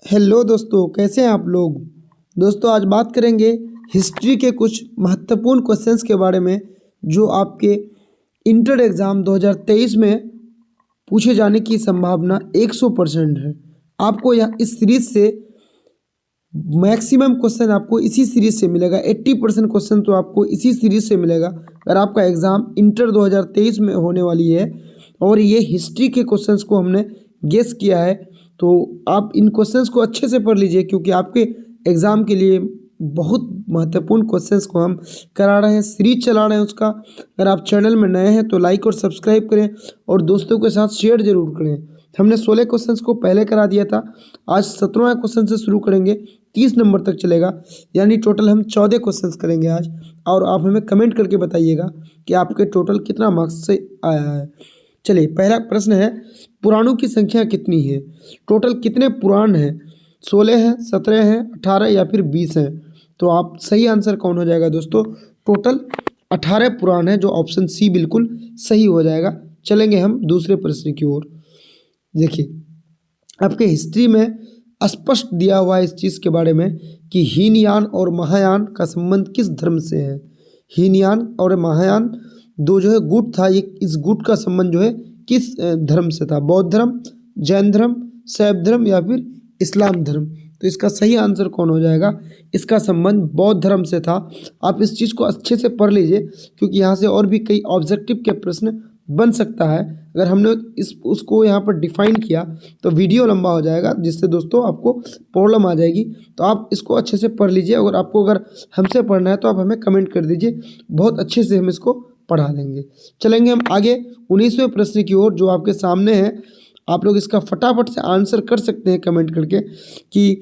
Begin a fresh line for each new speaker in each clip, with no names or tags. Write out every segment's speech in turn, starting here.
Hello दोस्तों, कैसे हैं आप लोग। दोस्तों आज बात करेंगे हिस्ट्री के कुछ महत्वपूर्ण क्वेश्चंस के बारे में जो आपके इंटर एग्ज़ाम 2023 में पूछे जाने की संभावना 100% है। आपको यह इस सीरीज़ से मैक्सिमम क्वेश्चन आपको इसी सीरीज़ से मिलेगा। 80% क्वेश्चन तो आपको इसी सीरीज़ से मिलेगा अगर आपका एग्ज़ाम इंटर 2023 में होने वाली है। और ये हिस्ट्री के क्वेश्चंस को हमने गेस किया है, तो आप इन क्वेश्चंस को अच्छे से पढ़ लीजिए क्योंकि आपके एग्ज़ाम के लिए बहुत महत्वपूर्ण क्वेश्चंस को हम करा रहे हैं, सीरीज चला रहे हैं उसका। अगर आप चैनल में नए हैं तो लाइक और सब्सक्राइब करें और दोस्तों के साथ शेयर जरूर करें। हमने 16 क्वेश्चंस को पहले करा दिया था, आज 17वां क्वेश्चन से शुरू करेंगे, 30 नंबर तक चलेगा, यानी टोटल हम 14 क्वेश्चंस करेंगे आज। और आप हमें कमेंट करके बताइएगा कि आपके टोटल कितना मार्क्स से आया है। चलिए, पहला प्रश्न है, पुराणों की संख्या कितनी है। टोटल कितने पुराण हैं, 16 हैं, 17 हैं, 18 या फिर 20 हैं। तो आप सही आंसर कौन हो जाएगा दोस्तों, टोटल 18 पुराण है, जो ऑप्शन सी बिल्कुल सही हो जाएगा। चलेंगे हम दूसरे प्रश्न की ओर। देखिए, आपके हिस्ट्री में स्पष्ट दिया हुआ है इस चीज़ के बारे में कि हीनयान और महायान का संबंध किस धर्म से है। हीनयान और महायान दो जो है गुट था, ये इस गुट का संबंध जो है किस धर्म से था, बौद्ध धर्म, जैन धर्म, शैव धर्म या फिर इस्लाम धर्म। तो इसका सही आंसर कौन हो जाएगा, इसका संबंध बौद्ध धर्म से था। आप इस चीज़ को अच्छे से पढ़ लीजिए क्योंकि यहाँ से और भी कई ऑब्जेक्टिव के प्रश्न बन सकता है। अगर हमने उसको यहाँ पर डिफाइन किया तो वीडियो लंबा हो जाएगा, जिससे दोस्तों आपको प्रॉब्लम आ जाएगी। तो आप इसको अच्छे से पढ़ लीजिए। अगर हमसे पढ़ना है तो आप हमें कमेंट कर दीजिए, बहुत अच्छे से हम इसको पढ़ा देंगे। चलेंगे हम आगे 19वें प्रश्न की ओर जो आपके सामने है। आप लोग इसका फटाफट से आंसर कर सकते हैं कमेंट करके कि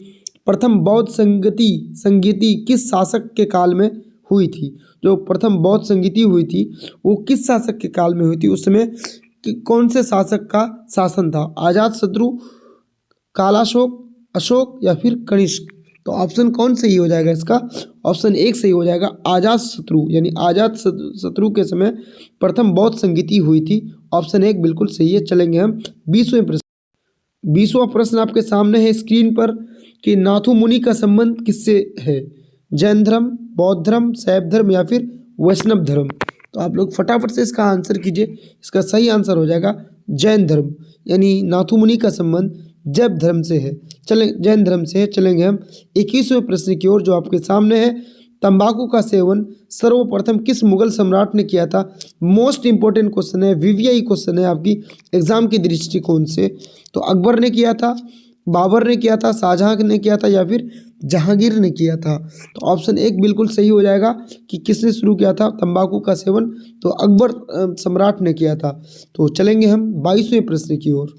प्रथम बौद्ध संगीति किस शासक के काल में हुई थी। जो प्रथम बौद्ध संगीति हुई थी वो किस शासक के काल में हुई थी, उस समय कौन से शासक का शासन था, अजातशत्रु, कालाशोक, अशोक या फिर कनिष्क। तो ऑप्शन कौन सही हो जाएगा इसका, ऑप्शन एक सही हो जाएगा, अजातशत्रु, यानी अजातशत्रु के समय प्रथम बौद्ध संगीति हुई थी। ऑप्शन एक बिल्कुल सही है। चलेंगे हम 20वें प्रश्न। 20वां प्रश्न आपके सामने है स्क्रीन पर कि नाथु मुनि का संबंध किससे है, जैन धर्म, बौद्ध धर्म, शैव धर्म या फिर वैष्णव धर्म। तो आप लोग फटाफट से इसका आंसर कीजिए। इसका सही आंसर हो जाएगा जैन धर्म, यानी नाथु मुनि का संबंध जैन धर्म से है। जैन धर्म से है। चलेंगे हम 21वें प्रश्न की ओर जो आपके सामने है, तंबाकू का सेवन सर्वप्रथम किस मुगल सम्राट ने किया था। मोस्ट इंपॉर्टेंट क्वेश्चन है, वीवीआई क्वेश्चन है आपकी एग्जाम के दृष्टिकोण से। तो अकबर ने किया था, बाबर ने किया था, शाहजहां ने किया था या फिर जहांगीर ने किया था। तो ऑप्शन एक बिल्कुल सही हो जाएगा कि किसने शुरू किया था तंबाकू का सेवन, तो अकबर सम्राट ने किया था। तो चलेंगे हम 22वें प्रश्न की ओर।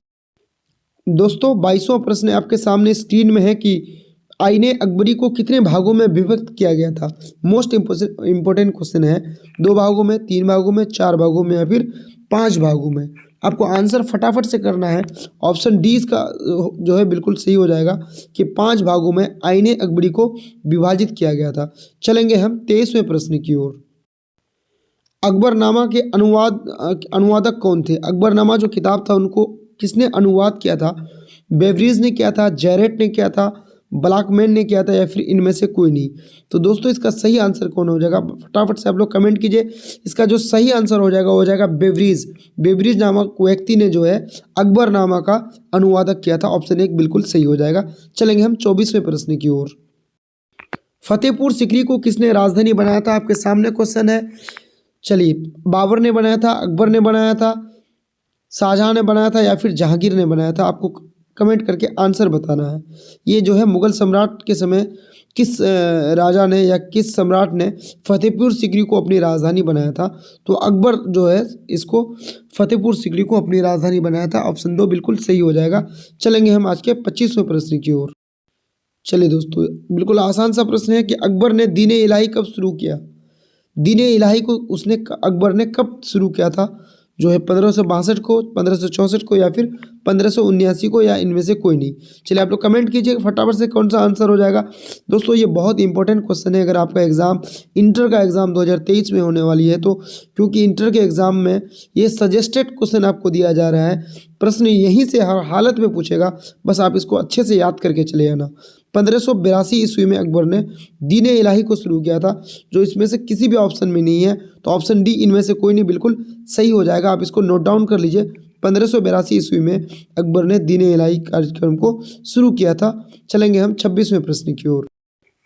दोस्तों 22वां प्रश्न आपके सामने स्क्रीन में है कि आईने अकबरी को कितने भागों में विभक्त किया गया था। मोस्ट इंपोर्टेंट क्वेश्चन है, 2 भागों में, 3 भागों में, 4 भागों में या फिर 5 भागों में। आपको आंसर फटाफट से करना है। ऑप्शन डी इसका जो है बिल्कुल सही हो जाएगा कि 5 भागों में आईने अकबरी को विभाजित किया गया था। चलेंगे हम 23वें प्रश्न की ओर। अकबरनामा के अनुवादक कौन थे। अकबरनामा जो किताब था उनको किसने अनुवाद किया था, बेवरीज ने किया था, जैरेट ने किया था, ब्लैकमैन ने किया था या फिर इनमें से कोई नहीं। तो दोस्तों इसका सही आंसर कौन हो जाएगा, फटाफट से आप लोग कमेंट कीजिए। इसका जो सही आंसर हो जाएगा वो हो जाएगा बेवरीज। बेवरीज नामक व्यक्ति ने जो है अकबरनामा का अनुवादक किया था। ऑप्शन एक बिल्कुल सही हो जाएगा। चलेंगे हम 24वें प्रश्न की ओर। फतेहपुर सीकरी को किसने राजधानी बनाया था, आपके सामने क्वेश्चन है। चलिए, बाबर ने बनाया था, अकबर ने बनाया था, शाहजहां ने बनाया था या फिर जहांगीर ने बनाया था। आपको कमेंट करके आंसर बताना है। ये जो है मुगल सम्राट के समय किस राजा ने या किस सम्राट ने फतेहपुर सीकरी को अपनी राजधानी बनाया था। तो अकबर जो है इसको फतेहपुर सीकरी को अपनी राजधानी बनाया था। ऑप्शन 2 बिल्कुल सही हो जाएगा। चलेंगे हम आज के 25वें प्रश्न की ओर। चलिए दोस्तों, बिल्कुल आसान सा प्रश्न है कि अकबर ने दीन इलाही कब शुरू किया। दीन इलाही को अकबर ने कब शुरू किया था। जो है 1562 को, 1564 को या फिर 1579 को, या इनमें से कोई नहीं। चलिए आप लोग कमेंट कीजिए फटाफट से कौन सा आंसर हो जाएगा। दोस्तों ये बहुत इंपॉर्टेंट क्वेश्चन है अगर आपका एग्ज़ाम इंटर का एग्ज़ाम 2023 में होने वाली है तो, क्योंकि इंटर के एग्ज़ाम में ये सजेस्टेड क्वेश्चन आपको दिया जा रहा है। प्रश्न यहीं से हर हालत में पूछेगा, बस आप इसको अच्छे से याद करके चले आना। 1582 ईस्वी में अकबर ने दीन इलाही को शुरू किया था, जो इसमें से किसी भी ऑप्शन में नहीं है, तो ऑप्शन डी इनमें से कोई नहीं बिल्कुल सही हो जाएगा। आप इसको नोट डाउन कर लीजिए। 1582 ईस्वी में अकबर ने दीन इलाही कार्यक्रम को शुरू किया था। चलेंगे हम 26वें प्रश्न की ओर।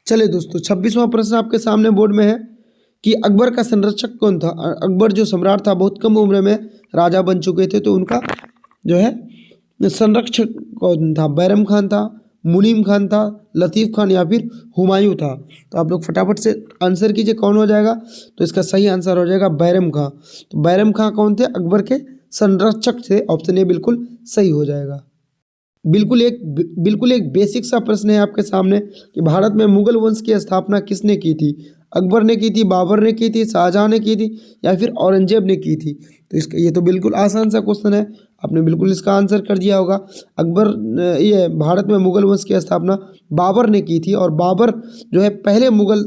चले दोस्तों 26वां प्रश्न आपके सामने बोर्ड में है कि अकबर का संरक्षक कौन था। अकबर जो सम्राट था बहुत कम उम्र में राजा बन चुके थे, तो उनका जो है संरक्षक कौन था। बैरम खान था, मुनीम खान था, लतीफ़ खान या फिर हुमायूं था। तो आप लोग फटाफट से आंसर कीजिए कौन हो जाएगा। तो इसका सही आंसर हो जाएगा बैरम खां। तो बैरम खां कौन थे, अकबर के संरक्षक थे। ऑप्शन ए बिल्कुल सही हो जाएगा। बिल्कुल एक बेसिक सा प्रश्न है आपके सामने कि भारत में मुगल वंश की स्थापना किसने की थी। अकबर ने की थी, बाबर ने की थी, शाहजहां ने की थी या फिर औरंगजेब ने की थी। तो इसका ये तो बिल्कुल आसान सा क्वेश्चन है, आपने बिल्कुल इसका आंसर कर दिया होगा। ये भारत में मुगल वंश की स्थापना बाबर ने की थी, और बाबर जो है पहले मुगल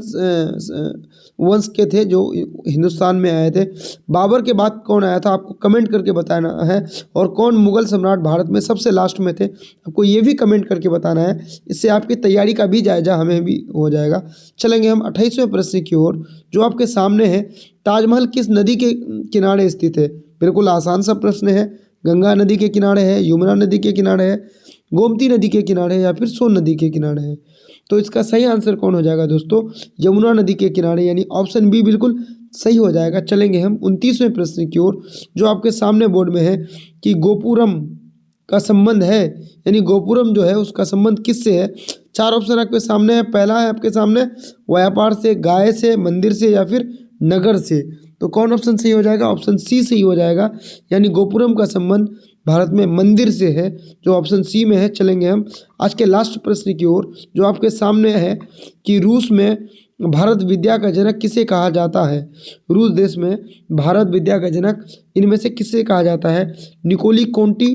वंश के थे जो हिंदुस्तान में आए थे। बाबर के बाद कौन आया था आपको कमेंट करके बताना है, और कौन मुगल सम्राट भारत में सबसे लास्ट में थे आपको ये भी कमेंट करके बताना है। इससे आपकी तैयारी का भी जायजा हमें भी हो जाएगा। चलेंगे हम 28वें प्रश्न की ओर, जो आपके सामने है। ताजमहल किस नदी के किनारे स्थित है। बिल्कुल आसान सा प्रश्न है। गंगा नदी के किनारे है, यमुना नदी के किनारे है, गोमती नदी के किनारे है या फिर सोन नदी के किनारे है। तो इसका सही आंसर कौन हो जाएगा दोस्तों, यमुना नदी के किनारे, यानी ऑप्शन बी बिल्कुल सही हो जाएगा। चलेंगे हम 29वें प्रश्न की ओर, जो आपके सामने बोर्ड में है कि गोपुरम का संबंध है, यानी गोपुरम जो है उसका संबंध किससे है। 4 ऑप्शन आपके सामने है। पहला है आपके सामने व्यापार से, गाय से, मंदिर से या फिर नगर से। तो कौन ऑप्शन सही हो जाएगा, ऑप्शन सी सही हो जाएगा, यानी गोपुरम का संबंध भारत में मंदिर से है, जो ऑप्शन सी में है। चलेंगे हम आज के लास्ट प्रश्न की ओर, जो आपके सामने है कि रूस में भारत विद्या का जनक किसे कहा जाता है। रूस देश में भारत विद्या का जनक इनमें से किसे कहा जाता है। निकोली कोंटी,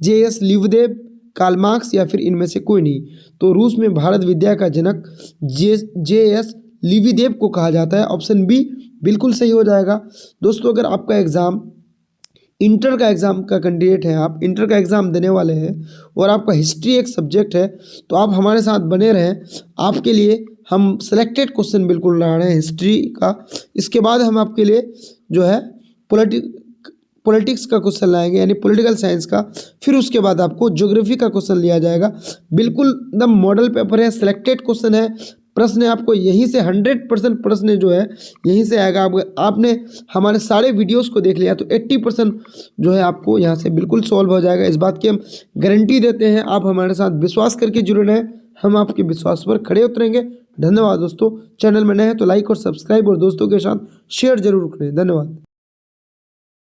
जे.एस. लिवदेव, कार्ल मार्क्स या फिर इनमें से कोई नहीं। तो रूस में भारत विद्या का जनक जे.एस. लिवदेव को कहा जाता है। ऑप्शन बी बिल्कुल सही हो जाएगा। दोस्तों अगर आपका एग्ज़ाम इंटर का एग्ज़ाम का कैंडिडेट है, आप इंटर का एग्ज़ाम देने वाले हैं और आपका हिस्ट्री एक सब्जेक्ट है, तो आप हमारे साथ बने रहें। आपके लिए हम सिलेक्टेड क्वेश्चन बिल्कुल ला रहे हैं हिस्ट्री का। इसके बाद हम आपके लिए जो है पॉलिटिक्स का क्वेश्चन लाएंगे, यानी पॉलिटिकल साइंस का। फिर उसके बाद आपको ज्योग्राफी का क्वेश्चन लिया जाएगा। बिल्कुल एकदम मॉडल पेपर है, सिलेक्टेड क्वेश्चन है। प्रश्न आपको यहीं से 100% प्रश्न जो है यहीं से आएगा। आपने हमारे सारे वीडियोस को देख लिया तो 80% जो है आपको यहाँ से बिल्कुल सॉल्व हो जाएगा। इस बात की हम गारंटी देते हैं। आप हमारे साथ विश्वास करके जुड़े रहें, हम आपके विश्वास पर खड़े उतरेंगे। धन्यवाद दोस्तों। चैनल में नए हैं तो लाइक और सब्सक्राइब और दोस्तों के साथ शेयर जरूर करें। धन्यवाद।